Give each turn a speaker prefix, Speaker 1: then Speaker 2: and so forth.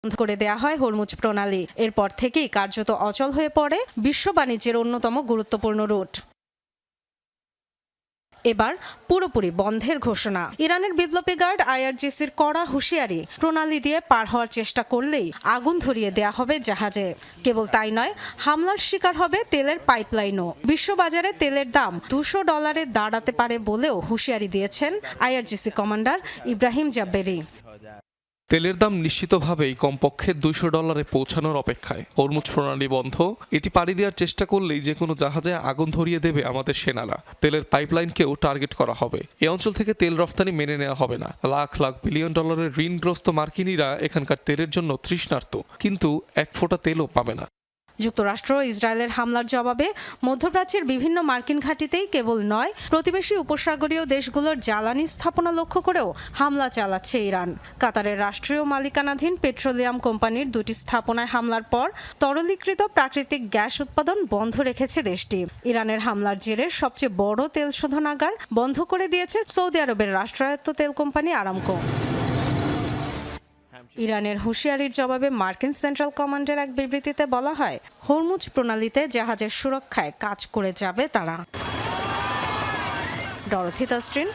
Speaker 1: বন্ধ করে দেয়া হয় হরমুজ প্রণালী। এরপর থেকেই কার্যত অচল হয়ে পড়ে বিশ্ব বাণিজ্যের অন্যতম গুরুত্বপূর্ণ রুট। এবার পুরোপুরি বন্ধের ঘোষণা। ইরানের বিপ্লবী গার্ড আইআরজিসির কড়া হুঁশিয়ারি, প্রণালী দিয়ে পার হওয়ার চেষ্টা করলেই আগুন ধরিয়ে দেয়া হবে জাহাজে। কেবল তাই নয়, হামলার শিকার হবে তেলের পাইপলাইনও। বিশ্ববাজারে তেলের দাম $200 দাঁড়াতে পারে বলেও হুঁশিয়ারি দিয়েছেন আইআরজিসি কমান্ডার ইব্রাহিম জাব্বেরি।
Speaker 2: তেলের দাম নিশ্চিতভাবেই কমপক্ষে $200 পৌঁছানোর অপেক্ষায়। হরমুজ প্রণালী বন্ধ, এটি পাড়ি দেওয়ার চেষ্টা করলেই যে কোনো জাহাজে আগুন ধরিয়ে দেবে আমাদের সেনারা। তেলের পাইপলাইনকেও টার্গেট করা হবে। এ অঞ্চল থেকে তেল রফতানি মেনে নেওয়া হবে না। লাখ লাখ বিলিয়ন ডলারের ঋণগ্রস্ত মার্কিনীরা এখানকার তেলের জন্য তৃষ্ণার্ত, কিন্তু এক ফোঁটা তেলও পাবে না।
Speaker 1: যুক্তরাষ্ট্র ইসরায়েলের হামলার জবাবে মধ্যপ্রাচ্যের বিভিন্ন মার্কিন ঘাঁটিতেই কেবল নয়, প্রতিবেশী উপসাগরীয় দেশগুলোর জ্বালানি স্থাপনা লক্ষ্য করেও হামলা চালাচ্ছে ইরান। কাতারের রাষ্ট্রীয় মালিকানাধীন পেট্রোলিয়াম কোম্পানির 2টি স্থাপনায় হামলার পর তরলীকৃত প্রাকৃতিক গ্যাস উৎপাদন বন্ধ রেখেছে দেশটি। ইরানের হামলার জেরে সবচেয়ে বড় তেল শোধনাগার বন্ধ করে দিয়েছে সৌদি আরবের রাষ্ট্রায়ত্ত তেল কোম্পানি আরামকো। ইরানের হুঁশিয়ারির জবাবে মার্কিন সেন্ট্রাল কমান্ডের এক বিবৃতিতে বলা হয়, হরমুজ প্রণালীতে জাহাজের সুরক্ষায় কাজ করে যাবে তারা। ডরথি তাসরিন।